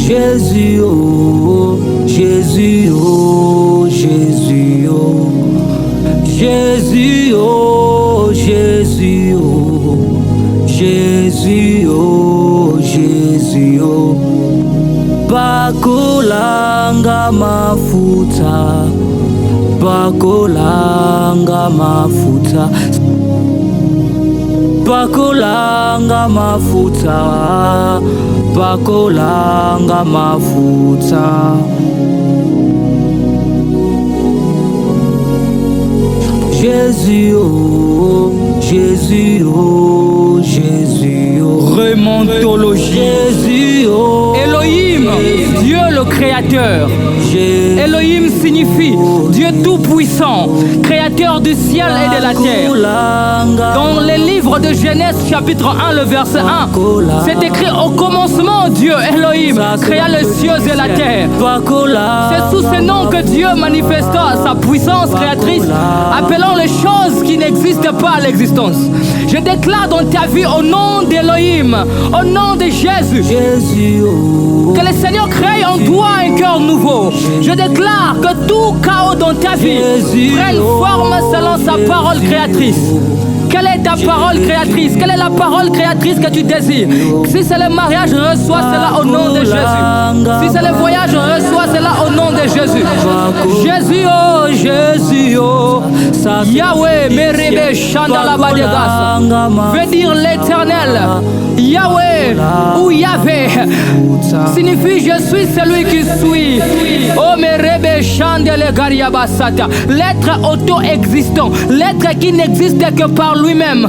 Jésus, oh, Jésus, oh, Jésus, oh, Jésus, oh, Jésus, oh, Jésus, oh, Jésus, oh, bakolanga mafuta, bakolanga mafuta, bakolanga mafuta, bakolanga mafuta. Jésus, oh, Jésus, oh, Jésus, oh. Remontologie. Jésus, oh. Elohim, Jésus. Dieu le créateur. Jésus. Elohim signifie Dieu tout-puissant, créateur du ciel et de la terre. Dans les livres de Genèse chapitre 1, le verset 1, c'est écrit au commencement Dieu, Elohim, créa les cieux et la terre. C'est sous ce nom que Dieu manifesta sa puissance créatrice, appelant les choses qui n'existent pas à l'existence. Je déclare dans ta vie au nom d'Elohim, au nom de Jésus, Jésus, oh. que le Seigneur crée en toi un cœur nouveau. Je déclare que tout chaos dans ta vie prenne forme selon sa parole créatrice. Quelle est ta parole créatrice? Quelle est la parole créatrice que tu désires? Si c'est le mariage, reçois cela au nom de Jésus. Si c'est le voyage, reçois cela au nom de Jésus. Jésus, oh, Jésus, oh. Yahweh, Merebe, Chandalabadegas, veut dire l'éternel. Yahweh ou Yahvé signifie je suis celui qui suis. Oh, Merebe, Chandelegariabasata, l'être auto-existant, l'être qui n'existe que par lui-même.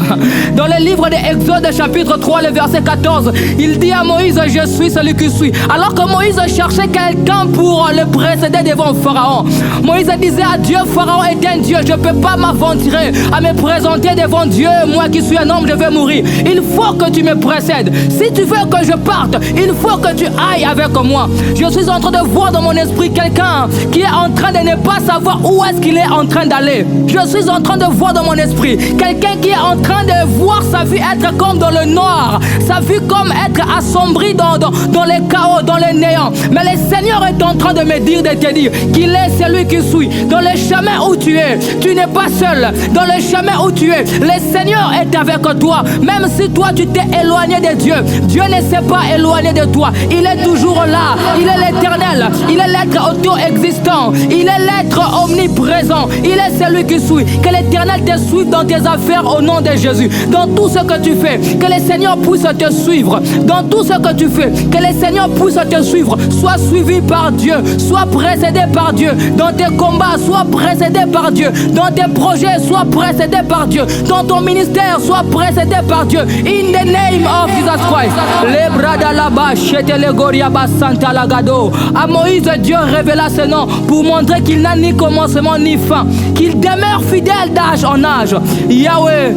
Dans le livre de Exode chapitre 3, le verset 14, il dit à Moïse, je suis celui qui suis. Alors que Moïse cherchait quelqu'un pour le précéder devant Pharaon. Moïse disait à Dieu, Pharaon est un Dieu, je ne peux pas m'aventurer à me présenter devant Dieu. Moi qui suis un homme, je vais mourir. Il faut que tu me précèdes. Si tu veux que je parte, il faut que tu ailles avec moi. Je suis en train de voir dans mon esprit quelqu'un qui est en train de ne pas savoir où est-ce qu'il est en train d'aller. Je suis en train de voir dans mon esprit quelqu'un qui est en train de voir sa vie être comme dans le noir, sa vie comme être assombrie dans les chaos, dans le néant. Mais le Seigneur est en train de me dire, de te dire qu'il est celui qui suit. Dans le chemin où tu es, tu n'es pas seul. Dans le chemin où tu es, le Seigneur est avec toi. Même si toi tu t'es éloigné de Dieu, Dieu ne s'est pas éloigné de toi. Il est toujours là. Il est l'éternel. Il est l'être auto-existant. Il est l'être omniprésent. Il est celui qui suit. Que l'éternel te suive dans tes affaires au nom de Jésus. Dans tout ce que tu fais, que le Seigneur puisse te suivre. Dans tout ce que tu fais, que le Seigneur puisse te suivre. Sois suivi par Dieu. Sois précédé par Dieu. Dans tes combats, sois précédé par Dieu. Dans tes projets, sois précédé par Dieu. Dans ton ministère, sois précédé par Dieu. In the name of Jesus Christ. À Moïse, Dieu révéla ce nom pour montrer qu'il n'a ni commencement ni fin. Qu'il demeure fidèle d'âge en âge. Yahweh,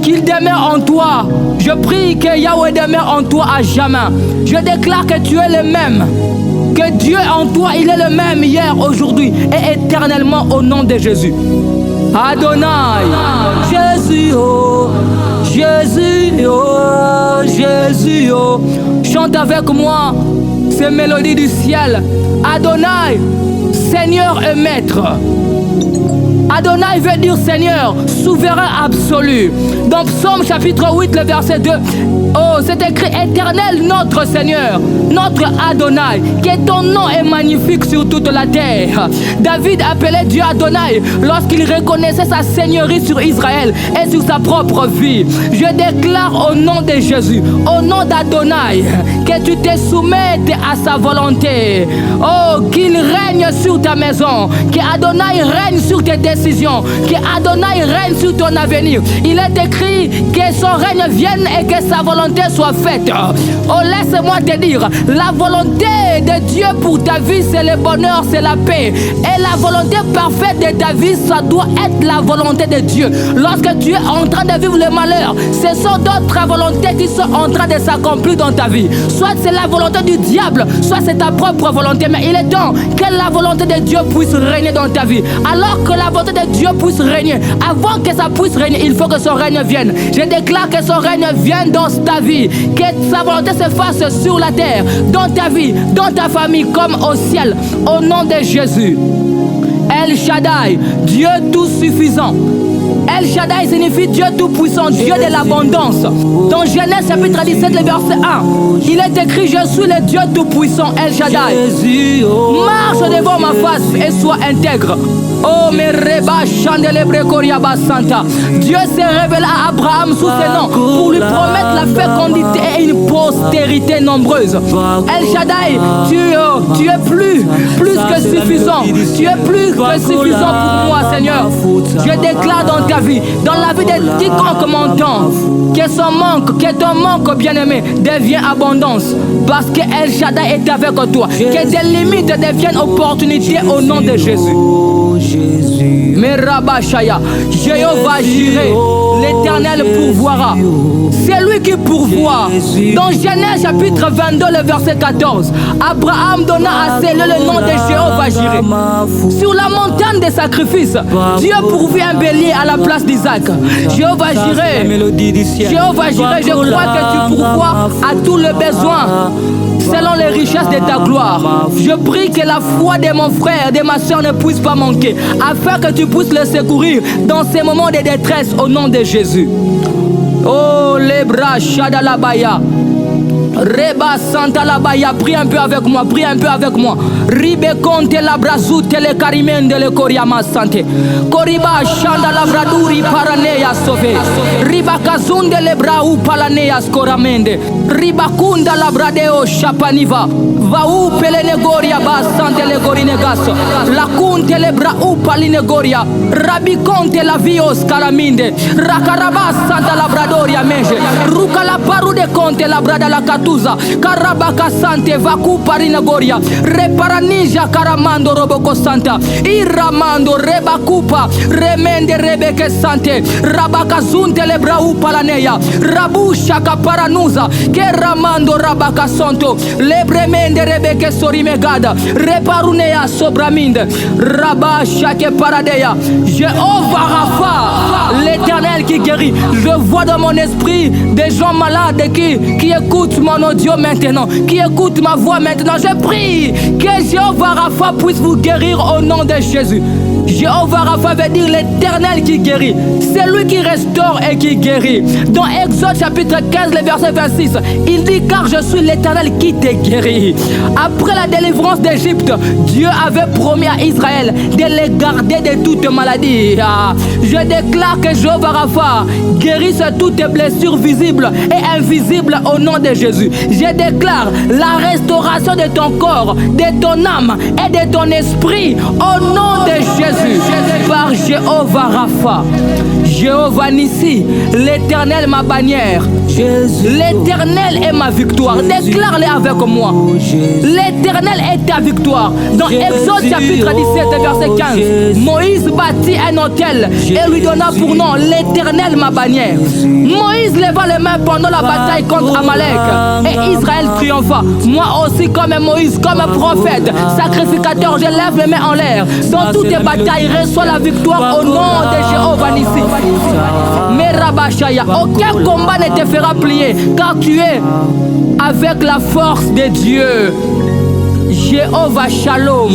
qu'il demeure en toi. Je prie que Yahweh demeure en toi à jamais. Je déclare que tu es le même. Que Dieu en toi, il est le même hier, aujourd'hui et éternellement au nom de Jésus. Adonai. Jésus, oh, Jésus, oh, Jésus, oh. Chante avec moi ces mélodies du ciel. Adonai, Seigneur et Maître. Adonai veut dire Seigneur, souverain absolu. Dans Psaume chapitre 8, le verset 2, oh, c'est écrit éternel notre Seigneur, notre Adonai, que ton nom est magnifique sur toute la terre. David appelait Dieu Adonai lorsqu'il reconnaissait sa seigneurie sur Israël et sur sa propre vie. Je déclare au nom de Jésus, au nom d'Adonai, que tu te soumettes à sa volonté. Oh, qu'il règne sur ta maison, que Adonai règne sur tes décisions, que Adonai règne sur ton avenir. Il est écrit que son règne vienne et que sa volonté soit faite. Oh, laisse-moi te dire, la volonté de Dieu pour ta vie, c'est le bonheur, c'est la paix. Et la volonté parfaite de ta vie, ça doit être la volonté de Dieu. Lorsque tu es en train de vivre le malheur, ce sont d'autres volontés qui sont en train de s'accomplir dans ta vie. Soit c'est la volonté du diable, soit c'est ta propre volonté. Mais il est temps que la volonté de Dieu puisse régner dans ta vie. Alors que la volonté volonté de Dieu puisse régner. Avant que ça puisse régner, il faut que son règne vienne. Je déclare que son règne vienne dans ta vie. Que sa volonté se fasse sur la terre, dans ta vie, dans ta famille, comme au ciel. Au nom de Jésus. El Shaddai, Dieu tout suffisant. El Shaddai signifie Dieu tout-puissant, Dieu de l'abondance. Dans Genèse chapitre 17, le verset 1, il est écrit: je suis le Dieu tout-puissant, El Shaddai. Marche devant ma face et sois intègre. Oh, mes reba chandelebre koriaba santa. Dieu s'est révélé à Abraham sous ce nom pour lui promettre la fécondité et une postérité nombreuse. El Shaddai, tu es plus que suffisant. Tu es plus que suffisant pour moi, Seigneur. Je déclare dans ta vie, dans la vie de quiconque m'entend, que ton manque, bien-aimé, devient abondance. Parce que El Shaddai est avec toi. Que tes limites deviennent opportunités au nom de Jésus. Mais Rabashaya, Jéhovah Jireh, l'Éternel pourvoira. C'est lui qui pourvoit. Dans Genèse chapitre 22, le verset 14, Abraham donna à ses lieux le nom de Jéhovah Jireh. Sur la montagne des sacrifices, Dieu pourvit un bélier à la place d'Isaac. Jéhovah Jireh, je crois que tu pourvois à tous les besoins selon les richesses de ta gloire. Je prie que la foi de mon frère, de ma soeur ne puisse pas manquer, afin que tu puisses le secourir dans ces moments de détresse au nom de Jésus. Oh, les bras Shadalabaya. Reba Santa Labaya, prie un peu avec moi, prie un peu avec moi. Ribe Conte la Brazute le Carimende le Coriama Sante. Coriba Shanda la Braduri Paranea Sove. Riba Kazunde le Brau Palanea Scoramende. Riba Kunda la Bradeo Chapaniva. Vau Pelenegoria Basante le Gorinegaso. La Kunte le Brau Palinegoria. Rabi Conte la Vios Caraminde. Rakaraba Santa la Bradoria Menge. Ruka la Paru de Conte la Brada la Karabaka Sante Vaku Parinagoria Reparanija Karamando Roboko Santa Iramando Rebakupa Remende Rebeke Sante Rabaka Zunte Lebrau Palaneya Rabusha Kaparanuza Keramando Rabaka Santo Lebremende Rebeke Sorimegada Reparunea Sobraminde Rabasha Paradeya Jéhovah Rapha, l'Éternel qui guérit. Je vois dans mon esprit des gens malades qui écoutent mon audio maintenant, qui écoute ma voix maintenant. Je prie que Jéhovah Rapha puisse vous guérir au nom de Jésus. Jéhovah Rapha veut dire l'Éternel qui guérit. C'est lui qui restaure et qui guérit. Dans Exode chapitre 15, le verset 26, il dit: car je suis l'Éternel qui te guérit. Après la délivrance d'Égypte, Dieu avait promis à Israël de les garder de toute maladie. Je déclare que Jéhovah Rapha guérisse toutes tes blessures visibles et invisibles au nom de Jésus. Je déclare la restauration de ton corps, de ton âme et de ton esprit au nom de Jésus. Par Jéhovah Rapha, Jéhovah Nissi, l'Éternel ma bannière, l'Éternel est ma victoire. Déclare-le avec moi. L'Éternel est ta victoire. Dans Exode chapitre 17 verset 15, Moïse bâtit un autel et lui donna pour nom l'Éternel ma bannière. Moïse leva les mains pendant la bataille contre Amalek et Israël triompha. Moi aussi, comme Moïse, comme prophète, sacrificateur, je lève les mains en l'air. Dans toutes les batailles, reçois la victoire au nom de Jéhovah Nissi. Mais Rabashaya, aucun combat ne te fera plier, car tu es avec la force de Dieu. Jéhovah Shalom.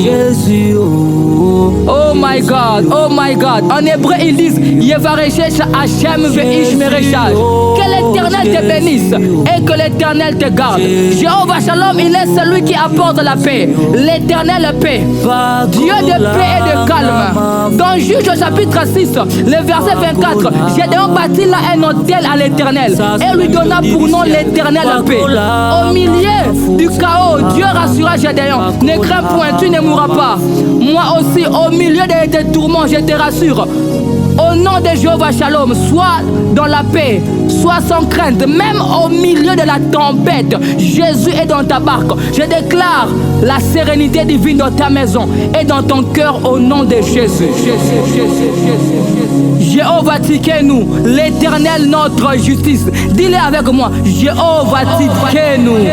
Oh my God, oh my God. En hébreu, ils disent Yevarechesh Hashem Veish Merechaj. Que l'Éternel te bénisse et que l'Éternel te garde. Jéhovah Shalom, il est celui qui apporte la paix. L'Éternel paix. Dieu de paix et de calme. Dans Juge chapitre 6, le verset 24, Gédéon bâtit là un autel à l'Éternel et lui donna pour nom l'Éternel paix. Au milieu du chaos, Dieu rassura Gédéon: ne crains point, tu ne mourras pas. Moi aussi, au milieu de tes tourments, je te rassure. Au nom de Jéhovah Shalom, sois dans la paix, sois sans crainte, même au milieu de la tempête. Jésus est dans ta barque. Je déclare la sérénité divine dans ta maison et dans ton cœur au nom de Jésus. Jéhovah Tzidkenu, l'Éternel notre justice. Dis-le avec moi: Jéhovah Tzidkenu,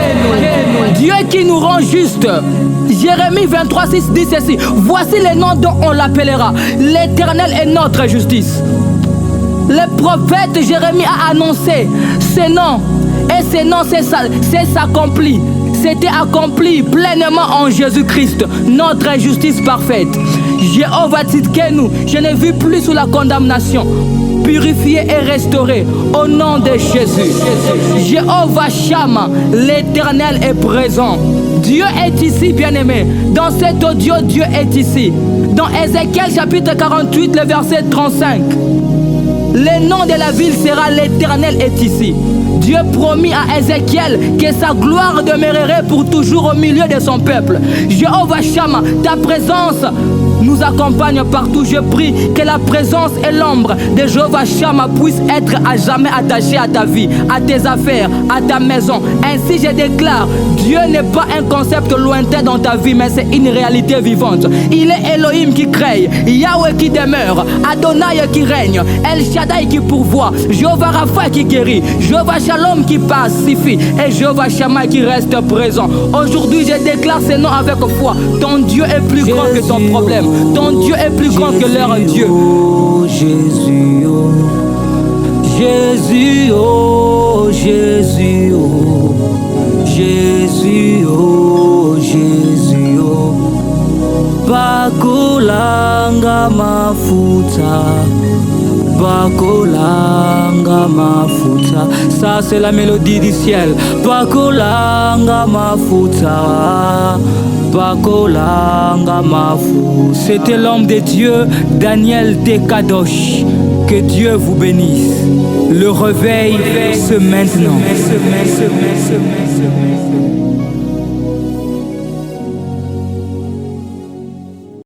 Dieu qui nous rend juste. Jérémie 23:6 dit ceci: voici les noms dont on l'appellera. L'Éternel est notre justice. Le prophète Jérémie a annoncé ces noms. Et ces noms, c'est s'accompli. C'était accompli pleinement en Jésus-Christ, notre justice parfaite. Jéhovah Tzidkenu, je n'ai vu plus sous la condamnation. Purifié et restauré au nom de Jésus. Jéhovah Shammah, l'Éternel est présent. Dieu est ici, bien-aimé. Dans cet audio, Dieu est ici. Dans Ézéchiel chapitre 48, le verset 35. Le nom de la ville sera l'Éternel est ici. Dieu promit à Ézéchiel que sa gloire demeurerait pour toujours au milieu de son peuple. Jéhovah Shammah, ta présence nous accompagne partout. Je prie que la présence et l'ombre de Jéhovah Shammah puissent être à jamais attachées à ta vie, à tes affaires, à ta maison. Ainsi je déclare, Dieu n'est pas un concept lointain dans ta vie, mais c'est une réalité vivante. Il est Elohim qui crée, Yahweh qui demeure, Adonai qui règne, El Shaddai qui pourvoit, Jéhovah Rapha qui guérit, Jéhovah Shalom qui pacifie et Jéhovah Shammah qui reste présent. Aujourd'hui je déclare ces noms avec foi. Ton Dieu est plus grand que ton problème. Ton Dieu est plus grand que leur Dieu. Jésus, oh Jésus, oh Jésus, oh Jésus, oh Jésus, oh Bakolanga mafuta, Bakolanga mafuta. Ça c'est la mélodie du ciel. Bakolanga mafuta, Bakolanga mafuta. C'était l'homme de Dieu, Daniel Tekadosh. Que Dieu vous bénisse. Le réveil, c'est maintenant.